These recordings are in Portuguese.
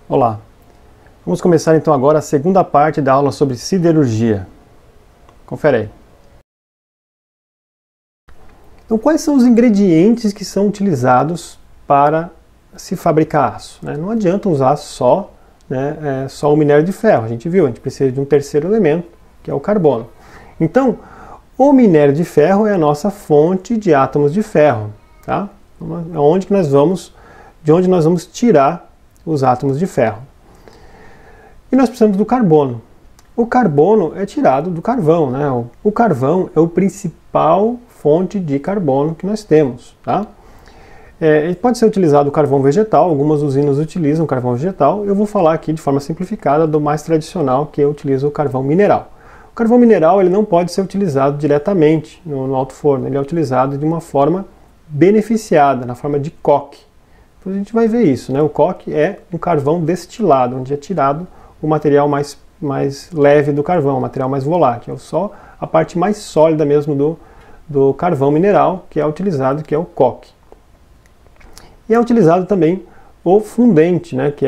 Olá, vamos começar então agora a segunda parte da aula sobre siderurgia. Confere aí. Então, quais são os ingredientes que são utilizados para se fabricar aço? Não adianta usar só o minério de ferro, a gente precisa de um terceiro elemento, que é o carbono. Então, o minério de ferro é a nossa fonte de átomos de ferro, tá? De onde nós vamos tirar os átomos de ferro. E nós precisamos do carbono. O carbono é tirado do carvão, né? O carvão é o principal fonte de carbono que nós temos, tá? Ele pode ser utilizado o carvão vegetal, algumas usinas utilizam carvão vegetal. Eu vou falar aqui de forma simplificada do mais tradicional, que utiliza o carvão mineral. O carvão mineral ele não pode ser utilizado diretamente no alto forno, ele é utilizado de uma forma beneficiada, na forma de coque. Então a gente vai ver isso, né? O coque é um carvão destilado, onde é tirado o material mais leve do carvão, o material mais volátil, só a parte mais sólida mesmo do carvão mineral que é utilizado, que é o coque. E é utilizado também o fundente, né? que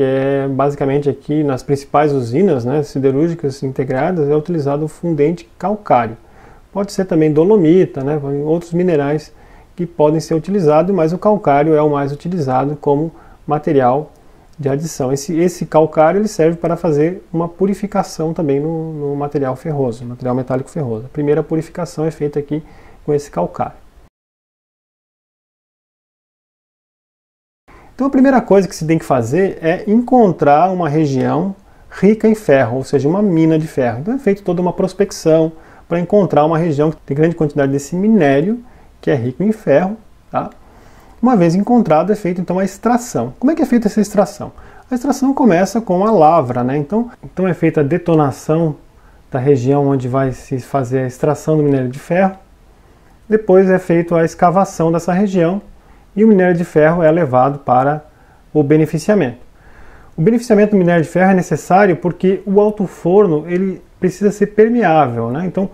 é basicamente aqui nas principais usinas, né, siderúrgicas integradas, é utilizado o fundente calcário. Pode ser também dolomita, né, outros minerais que podem ser utilizados, mas o calcário é o mais utilizado como material de adição. Esse calcário ele serve para fazer uma purificação também no material ferroso, material metálico ferroso. A primeira purificação é feita aqui com esse calcário. Então a primeira coisa que se tem que fazer é encontrar uma região rica em ferro, ou seja, uma mina de ferro. Então é feita toda uma prospecção para encontrar uma região que tem grande quantidade desse minério, que é rico em ferro, tá? Uma vez encontrado, é feita então a extração. Como é que é feita essa extração? A extração começa com a lavra, né? Então é feita a detonação da região onde vai se fazer a extração do minério de ferro. Depois é feita a escavação dessa região e o minério de ferro é levado para o beneficiamento. O beneficiamento do minério de ferro é necessário porque o alto forno ele precisa ser permeável, né? Então,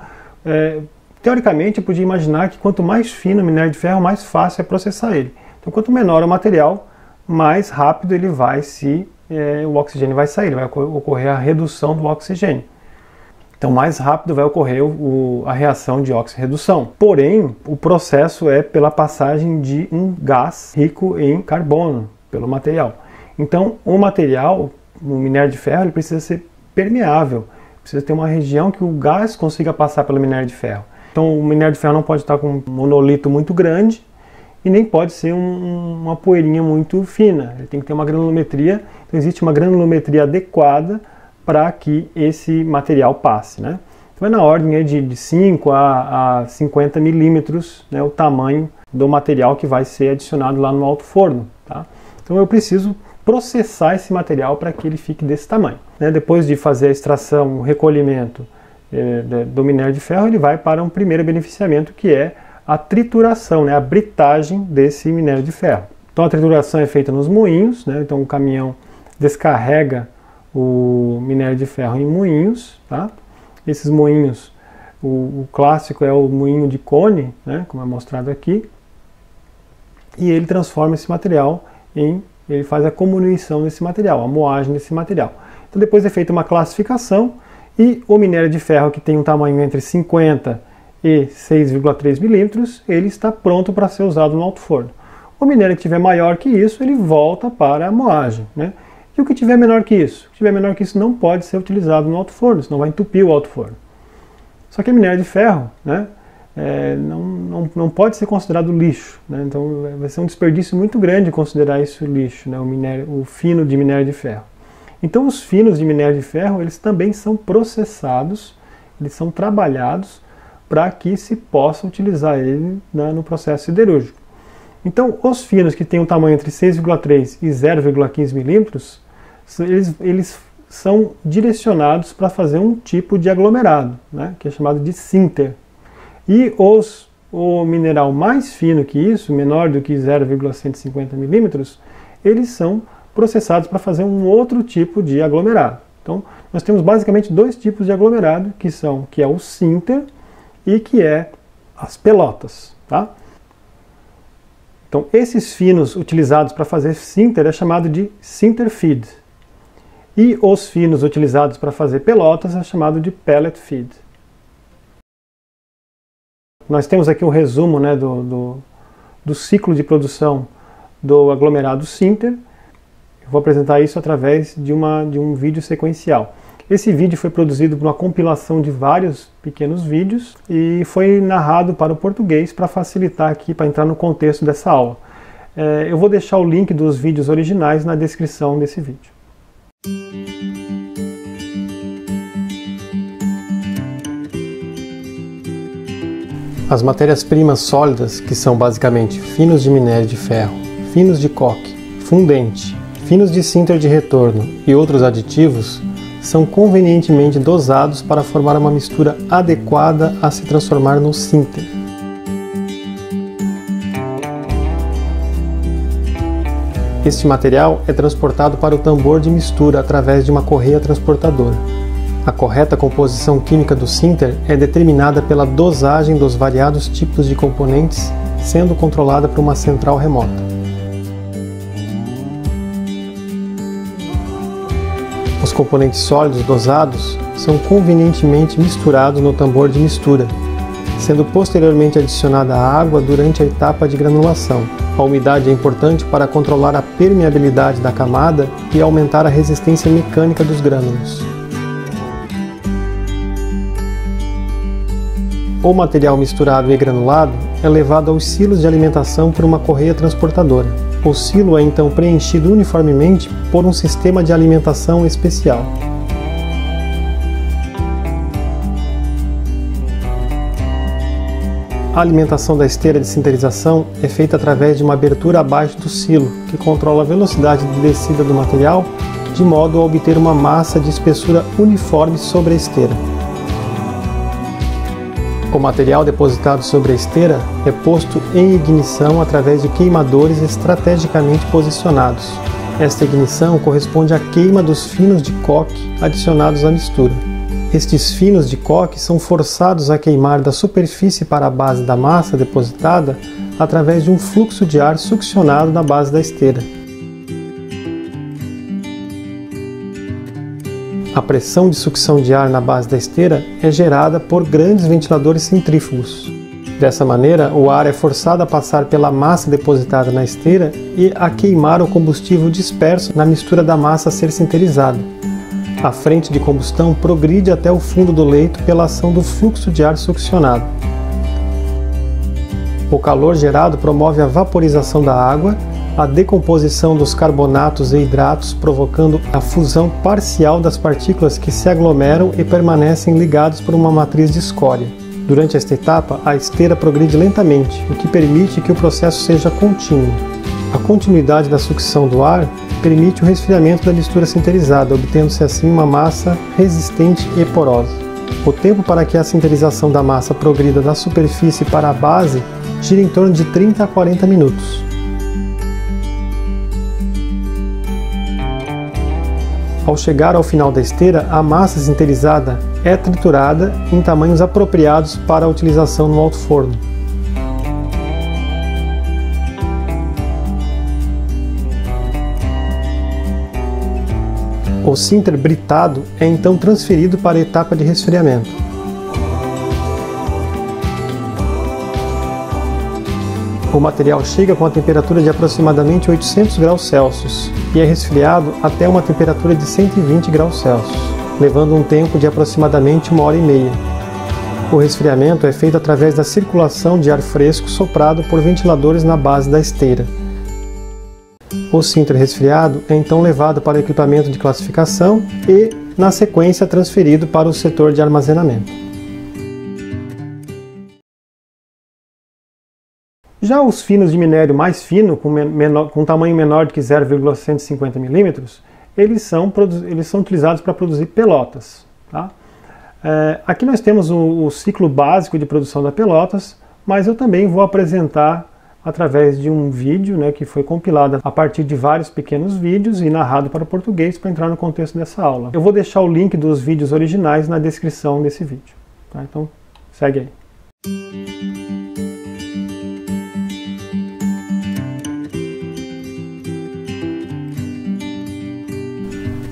teoricamente, eu podia imaginar que quanto mais fino o minério de ferro, mais fácil é processar ele. Então, quanto menor o material, mais rápido ele o oxigênio vai sair, vai ocorrer a redução do oxigênio. Então, mais rápido vai ocorrer a reação de óxido-redução. Porém, o processo é pela passagem de um gás rico em carbono, pelo material. Então, o minério de ferro, ele precisa ser permeável. Precisa ter uma região que o gás consiga passar pelo minério de ferro. Então, o minério de ferro não pode estar com um monolito muito grande e nem pode ser uma poeirinha muito fina. Ele tem que ter uma granulometria. Então, existe uma granulometria adequada para que esse material passe, né? Então é na ordem de 5 a 50 milímetros, né, o tamanho do material que vai ser adicionado lá no alto forno, tá? Então eu preciso processar esse material para que ele fique desse tamanho, né? Depois de fazer a extração, o recolhimento do minério de ferro, ele vai para um primeiro beneficiamento, que é a trituração, né, a britagem desse minério de ferro. Então a trituração é feita nos moinhos, né? Então o caminhão descarrega o minério de ferro em moinhos, tá? Esses moinhos, o clássico é o moinho de cone, né, como é mostrado aqui, e ele transforma esse material ele faz a comminuição desse material, a moagem desse material. Então depois é feita uma classificação e o minério de ferro que tem um tamanho entre 50 e 6,3 milímetros, ele está pronto para ser usado no alto forno. O minério que tiver maior que isso, ele volta para a moagem, né? E o que tiver menor que isso? O que tiver menor que isso não pode ser utilizado no alto forno, senão vai entupir o alto forno. Só que minério de ferro, né, não pode ser considerado lixo, né? Então vai ser um desperdício muito grande considerar isso lixo, né, o fino de minério de ferro. Então os finos de minério de ferro, eles também são processados, eles são trabalhados para que se possa utilizar ele, né, no processo siderúrgico. Então, os finos que têm um tamanho entre 6,3 e 0,15 milímetros, eles são direcionados para fazer um tipo de aglomerado, né, que é chamado de sinter. E o mineral mais fino que isso, menor do que 0,150 milímetros, eles são processados para fazer um outro tipo de aglomerado. Então, nós temos basicamente dois tipos de aglomerado, que é o sinter e que é as pelotas, tá? Então, esses finos utilizados para fazer sinter é chamado de sinter feed. E os finos utilizados para fazer pelotas é chamado de pellet feed. Nós temos aqui um resumo, né, do ciclo de produção do aglomerado sinter. Eu vou apresentar isso através de um vídeo sequencial. Esse vídeo foi produzido por uma compilação de vários pequenos vídeos e foi narrado para o português para facilitar aqui, para entrar no contexto dessa aula. Eu vou deixar o link dos vídeos originais na descrição desse vídeo. As matérias-primas sólidas, que são basicamente finos de minério de ferro, finos de coque, fundente, finos de sinter de retorno e outros aditivos, são convenientemente dosados para formar uma mistura adequada a se transformar no sinter. Este material é transportado para o tambor de mistura através de uma correia transportadora. A correta composição química do sinter é determinada pela dosagem dos variados tipos de componentes, sendo controlada por uma central remota. Os componentes sólidos dosados são convenientemente misturados no tambor de mistura, sendo posteriormente adicionada água durante a etapa de granulação. A umidade é importante para controlar a permeabilidade da camada e aumentar a resistência mecânica dos grânulos. O material misturado e granulado é levado aos silos de alimentação por uma correia transportadora. O silo é então preenchido uniformemente por um sistema de alimentação especial. A alimentação da esteira de sinterização é feita através de uma abertura abaixo do silo, que controla a velocidade de descida do material, de modo a obter uma massa de espessura uniforme sobre a esteira. O material depositado sobre a esteira é posto em ignição através de queimadores estrategicamente posicionados. Esta ignição corresponde à queima dos finos de coque adicionados à mistura. Estes finos de coque são forçados a queimar da superfície para a base da massa depositada através de um fluxo de ar succionado na base da esteira. A pressão de sucção de ar na base da esteira é gerada por grandes ventiladores centrífugos. Dessa maneira, o ar é forçado a passar pela massa depositada na esteira e a queimar o combustível disperso na mistura da massa a ser sinterizada. A frente de combustão progride até o fundo do leito pela ação do fluxo de ar succionado. O calor gerado promove a vaporização da água, a decomposição dos carbonatos e hidratos, provocando a fusão parcial das partículas que se aglomeram e permanecem ligados por uma matriz de escória. Durante esta etapa, a esteira progride lentamente, o que permite que o processo seja contínuo. A continuidade da sucção do ar permite o resfriamento da mistura sinterizada, obtendo-se assim uma massa resistente e porosa. O tempo para que a sinterização da massa progrida da superfície para a base gira em torno de 30 a 40 minutos. Ao chegar ao final da esteira, a massa sinterizada é triturada em tamanhos apropriados para a utilização no alto forno. O sinter britado é então transferido para a etapa de resfriamento. O material chega com a temperatura de aproximadamente 800 graus Celsius e é resfriado até uma temperatura de 120 graus Celsius, levando um tempo de aproximadamente 1h30. O resfriamento é feito através da circulação de ar fresco soprado por ventiladores na base da esteira. O sinter resfriado é então levado para o equipamento de classificação e, na sequência, transferido para o setor de armazenamento. Já os finos de minério mais fino, com tamanho menor do que 0,150 mm, eles são utilizados para produzir pelotas. Tá? Aqui nós temos o ciclo básico de produção da pelotas, mas eu também vou apresentar através de um vídeo, né, que foi compilado a partir de vários pequenos vídeos e narrado para o português para entrar no contexto dessa aula. Eu vou deixar o link dos vídeos originais na descrição desse vídeo. Tá? Então, segue aí.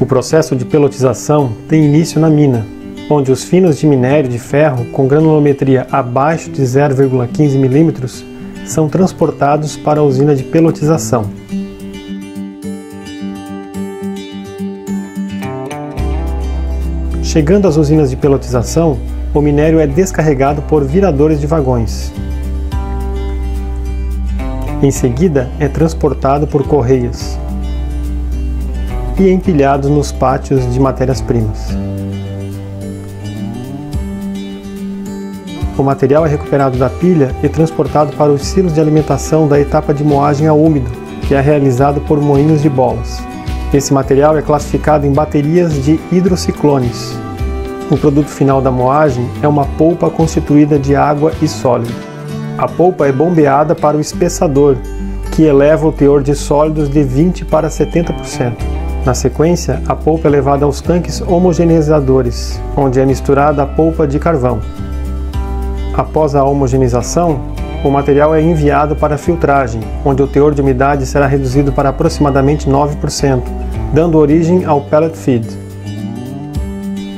O processo de pelotização tem início na mina, onde os finos de minério de ferro com granulometria abaixo de 0,15 mm são transportados para a usina de pelotização. Chegando às usinas de pelotização, o minério é descarregado por viradores de vagões. Em seguida, é transportado por correias e empilhado nos pátios de matérias-primas. O material é recuperado da pilha e transportado para os silos de alimentação da etapa de moagem a úmido, que é realizado por moinhos de bolas. Esse material é classificado em baterias de hidrociclones. O produto final da moagem é uma polpa constituída de água e sólido. A polpa é bombeada para o espessador, que eleva o teor de sólidos de 20% para 70%. Na sequência, a polpa é levada aos tanques homogeneizadores, onde é misturada a polpa de carvão. Após a homogeneização, o material é enviado para a filtragem, onde o teor de umidade será reduzido para aproximadamente 9%, dando origem ao pellet feed.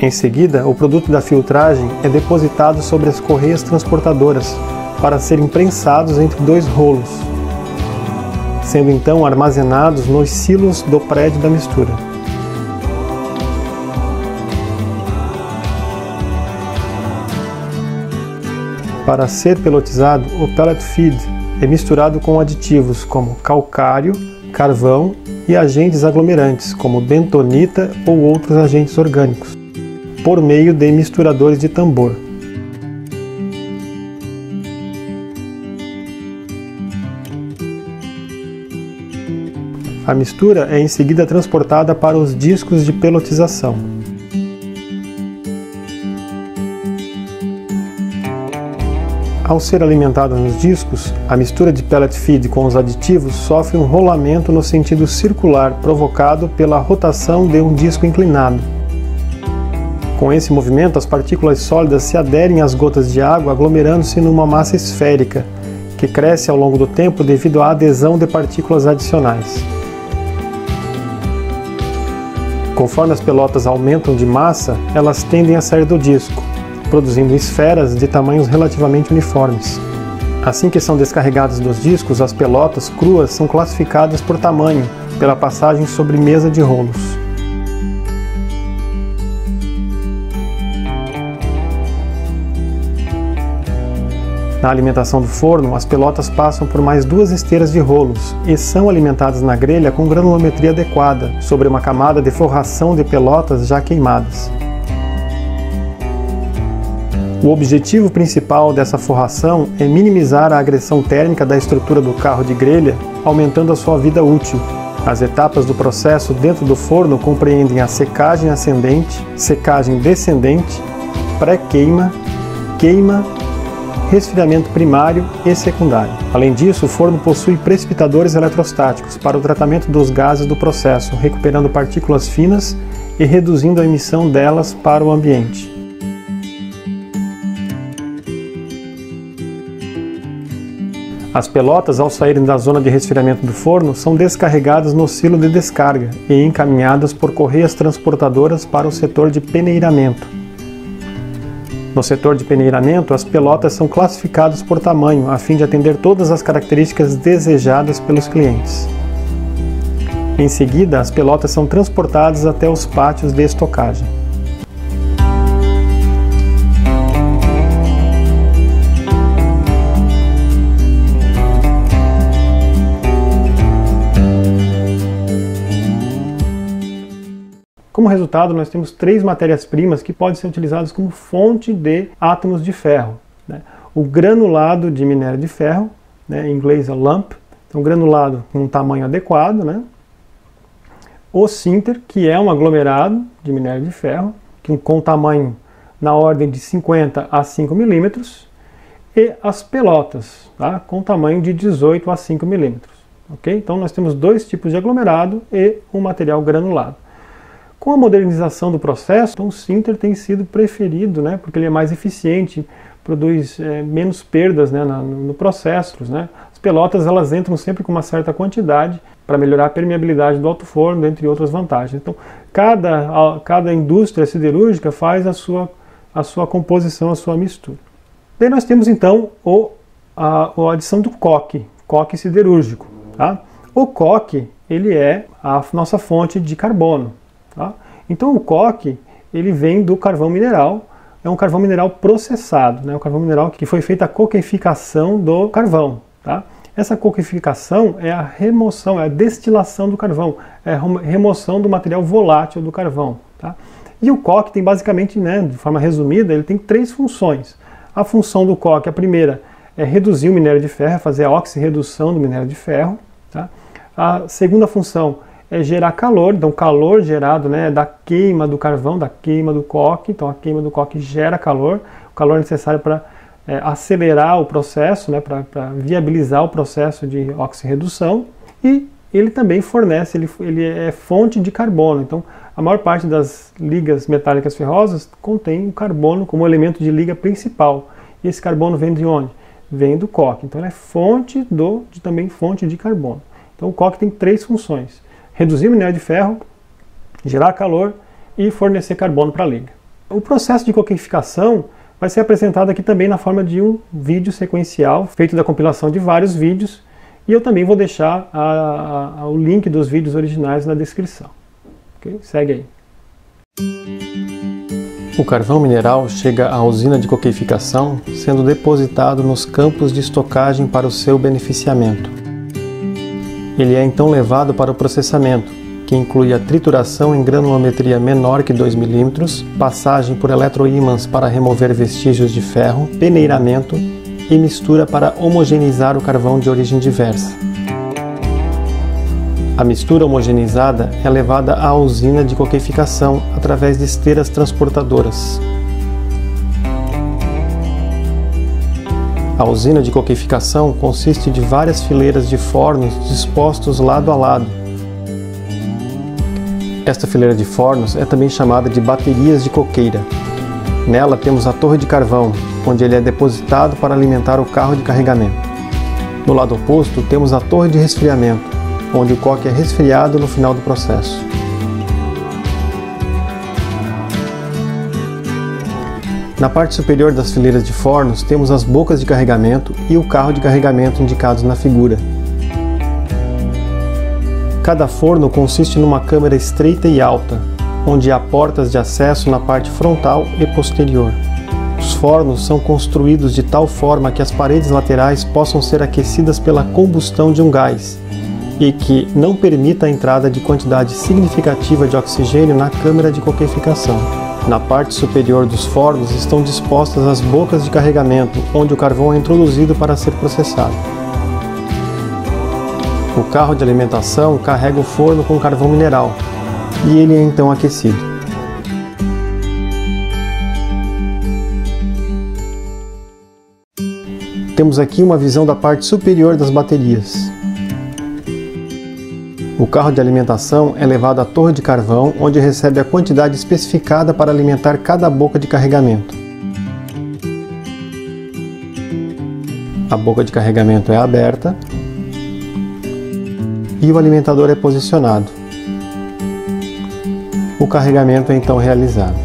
Em seguida, o produto da filtragem é depositado sobre as correias transportadoras para serem prensados entre dois rolos, sendo então armazenados nos silos do prédio da mistura. Para ser pelotizado, o pellet feed é misturado com aditivos como calcário, carvão e agentes aglomerantes, como bentonita ou outros agentes orgânicos, por meio de misturadores de tambor. A mistura é em seguida transportada para os discos de pelotização. Ao ser alimentada nos discos, a mistura de pellet feed com os aditivos sofre um rolamento no sentido circular provocado pela rotação de um disco inclinado. Com esse movimento, as partículas sólidas se aderem às gotas de água, aglomerando-se numa massa esférica, que cresce ao longo do tempo devido à adesão de partículas adicionais. Conforme as pelotas aumentam de massa, elas tendem a sair do disco, produzindo esferas de tamanhos relativamente uniformes. Assim que são descarregadas dos discos, as pelotas cruas são classificadas por tamanho, pela passagem sobre mesa de rolos. Na alimentação do forno, as pelotas passam por mais 2 esteiras de rolos e são alimentadas na grelha com granulometria adequada, sobre uma camada de forração de pelotas já queimadas. O objetivo principal dessa forração é minimizar a agressão térmica da estrutura do carro de grelha, aumentando a sua vida útil. As etapas do processo dentro do forno compreendem a secagem ascendente, secagem descendente, pré-queima, queima, resfriamento primário e secundário. Além disso, o forno possui precipitadores eletrostáticos para o tratamento dos gases do processo, recuperando partículas finas e reduzindo a emissão delas para o ambiente. As pelotas, ao saírem da zona de resfriamento do forno, são descarregadas no silo de descarga e encaminhadas por correias transportadoras para o setor de peneiramento. No setor de peneiramento, as pelotas são classificadas por tamanho, a fim de atender todas as características desejadas pelos clientes. Em seguida, as pelotas são transportadas até os pátios de estocagem. Como resultado, nós temos 3 matérias-primas que podem ser utilizadas como fonte de átomos de ferro, né? O granulado de minério de ferro, né, em inglês é lump, então granulado com um tamanho adequado, né? O sinter, que é um aglomerado de minério de ferro, com tamanho na ordem de 50 a 5 milímetros, e as pelotas, tá, com tamanho de 18 a 5 milímetros. Okay? Então nós temos 2 tipos de aglomerado e um material granulado. Com a modernização do processo, então, o sinter tem sido preferido, né, porque ele é mais eficiente, produz menos perdas, né, no processo. Né? As pelotas elas entram sempre com uma certa quantidade para melhorar a permeabilidade do alto forno, entre outras vantagens. Então, cada indústria siderúrgica faz a sua composição, a sua mistura. Daí nós temos então a adição do coque siderúrgico. Tá? O coque, ele é a nossa fonte de carbono. Tá? Então o coque, ele vem do carvão mineral, é um carvão mineral processado, né? Um carvão mineral que foi feita a coqueificação do carvão. Tá? Essa coqueificação é a remoção, é a destilação do carvão, é a remoção do material volátil do carvão. Tá? E o coque tem basicamente, né, de forma resumida, ele tem 3 funções. A função do coque, a primeira, é reduzir o minério de ferro, fazer a oxirredução do minério de ferro. Tá? A segunda função é gerar calor, então calor gerado, né, da queima do carvão, da queima do coque. Então a queima do coque gera calor, o calor é necessário para acelerar o processo, né, para viabilizar o processo de oxirredução. E ele também fornece, ele é fonte de carbono. Então a maior parte das ligas metálicas ferrosas contém o carbono como elemento de liga principal. E esse carbono vem de onde? Vem do coque. Então ele é também fonte de carbono. Então o coque tem 3 funções: reduzir o minério de ferro, gerar calor e fornecer carbono para a liga. O processo de coqueificação vai ser apresentado aqui também na forma de um vídeo sequencial, feito da compilação de vários vídeos, e eu também vou deixar o link dos vídeos originais na descrição. Okay? Segue aí. O carvão mineral chega à usina de coqueificação sendo depositado nos campos de estocagem para o seu beneficiamento. Ele é então levado para o processamento, que inclui a trituração em granulometria menor que 2 mm, passagem por eletroímãs para remover vestígios de ferro, peneiramento e mistura para homogeneizar o carvão de origem diversa. A mistura homogeneizada é levada à usina de coqueificação através de esteiras transportadoras. A usina de coqueificação consiste de várias fileiras de fornos dispostos lado a lado. Esta fileira de fornos é também chamada de baterias de coqueira. Nela temos a torre de carvão, onde ele é depositado para alimentar o carro de carregamento. No lado oposto temos a torre de resfriamento, onde o coque é resfriado no final do processo. Na parte superior das fileiras de fornos temos as bocas de carregamento e o carro de carregamento indicados na figura. Cada forno consiste numa câmara estreita e alta, onde há portas de acesso na parte frontal e posterior. Os fornos são construídos de tal forma que as paredes laterais possam ser aquecidas pela combustão de um gás e que não permita a entrada de quantidade significativa de oxigênio na câmara de coqueificação. Na parte superior dos fornos estão dispostas as bocas de carregamento, onde o carvão é introduzido para ser processado. O carro de alimentação carrega o forno com carvão mineral e ele é então aquecido. Temos aqui uma visão da parte superior das baterias. O carro de alimentação é levado à torre de carvão, onde recebe a quantidade especificada para alimentar cada boca de carregamento. A boca de carregamento é aberta e o alimentador é posicionado. O carregamento é então realizado.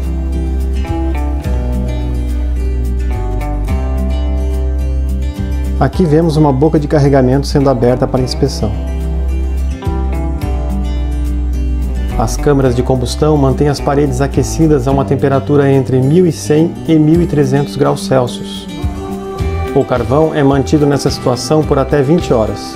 Aqui vemos uma boca de carregamento sendo aberta para inspeção. As câmaras de combustão mantêm as paredes aquecidas a uma temperatura entre 1100 e 1300 graus Celsius. O carvão é mantido nessa situação por até 20 horas.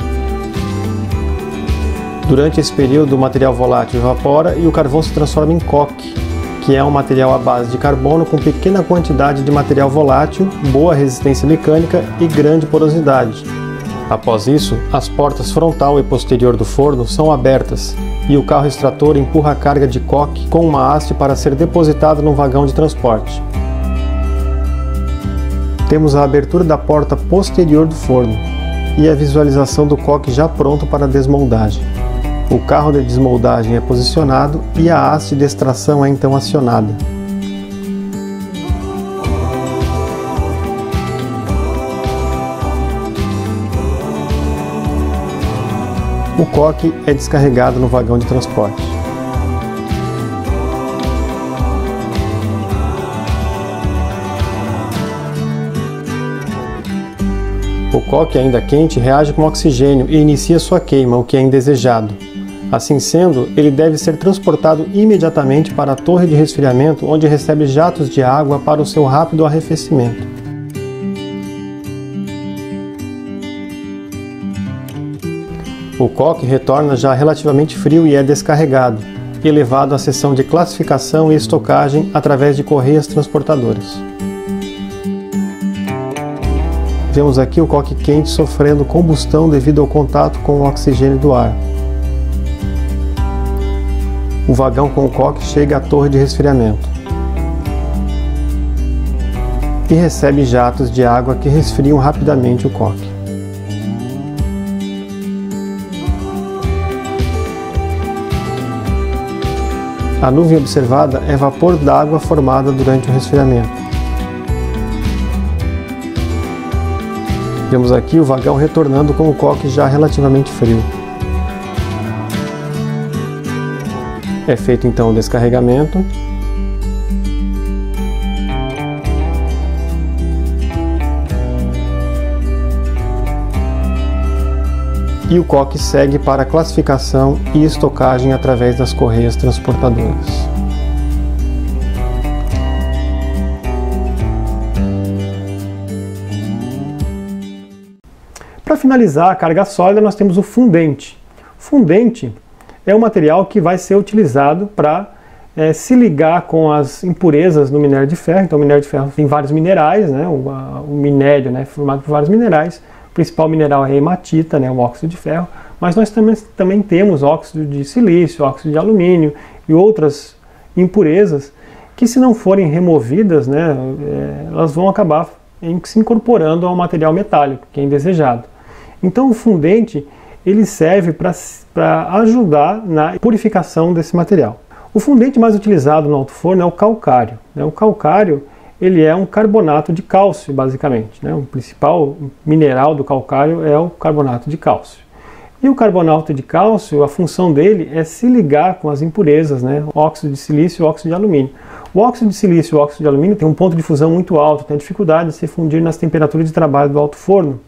Durante esse período, o material volátil evapora e o carvão se transforma em coque, que é um material à base de carbono com pequena quantidade de material volátil, boa resistência mecânica e grande porosidade. Após isso, as portas frontal e posterior do forno são abertas e o carro extrator empurra a carga de coque com uma haste para ser depositada no vagão de transporte. Temos a abertura da porta posterior do forno e a visualização do coque já pronto para desmoldagem. O carro de desmoldagem é posicionado e a haste de extração é então acionada. o coque é descarregado no vagão de transporte. O coque ainda quente reage com oxigênio e inicia sua queima, o que é indesejado. Assim sendo, ele deve ser transportado imediatamente para a torre de resfriamento, onde recebe jatos de água para o seu rápido arrefecimento. O coque retorna já relativamente frio e é descarregado, e levado à seção de classificação e estocagem através de correias transportadoras. Vemos aqui o coque quente sofrendo combustão devido ao contato com o oxigênio do ar. O vagão com o coque chega à torre de resfriamento e recebe jatos de água que resfriam rapidamente o coque. A nuvem observada é vapor d'água formada durante o resfriamento. Vemos aqui o vagão retornando com o coque já relativamente frio. É feito então o descarregamento. E o coque segue para a classificação e estocagem através das correias transportadoras. Para finalizar a carga sólida, nós temos o fundente. Fundente é um material que vai ser utilizado para se ligar com as impurezas no minério de ferro. Então, o minério de ferro tem vários minerais, né? O minério, né, é formado por vários minerais. O principal mineral é a hematita, né, o óxido de ferro. Mas nós também temos óxido de silício, óxido de alumínio e outras impurezas que, se não forem removidas, né, elas vão acabar se incorporando ao material metálico, que é indesejado. Então, o fundente ele serve para ajudar na purificação desse material. O fundente mais utilizado no alto forno é o calcário. O calcário ele é um carbonato de cálcio, basicamente. O principal mineral do calcário é o carbonato de cálcio. E o carbonato de cálcio, a função dele é se ligar com as impurezas, óxido de silício e óxido de alumínio. O óxido de silício e o óxido de alumínio tem um ponto de fusão muito alto, tem dificuldade de se fundir nas temperaturas de trabalho do alto forno.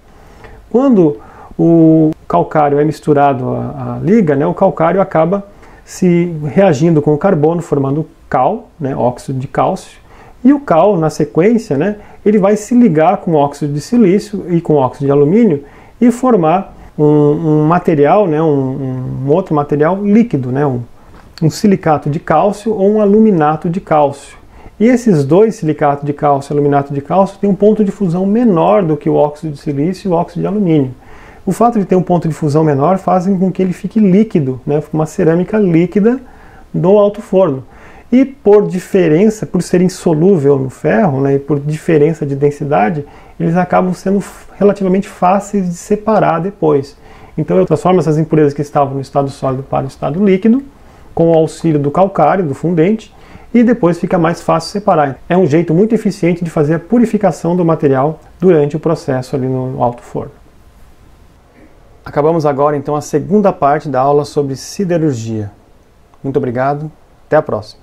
Quando o calcário é misturado à liga, o calcário acaba se reagindo com o carbono, formando cal, óxido de cálcio, e o cal, na sequência, ele vai se ligar com óxido de silício e com óxido de alumínio e formar um material, um outro material líquido, um silicato de cálcio ou um aluminato de cálcio. E esses dois, silicato de cálcio e aluminato de cálcio, têm um ponto de fusão menor do que o óxido de silício e o óxido de alumínio. O fato de ter um ponto de fusão menor faz com que ele fique líquido, uma cerâmica líquida no alto forno. E por diferença, por ser insolúvel no ferro, e por diferença de densidade, eles acabam sendo relativamente fáceis de separar depois. Então eu transformo essas impurezas que estavam no estado sólido para o estado líquido, com o auxílio do calcário, do fundente, e depois fica mais fácil separar. É um jeito muito eficiente de fazer a purificação do material durante o processo ali no alto forno. Acabamos agora então a segunda parte da aula sobre siderurgia. Muito obrigado, até a próxima.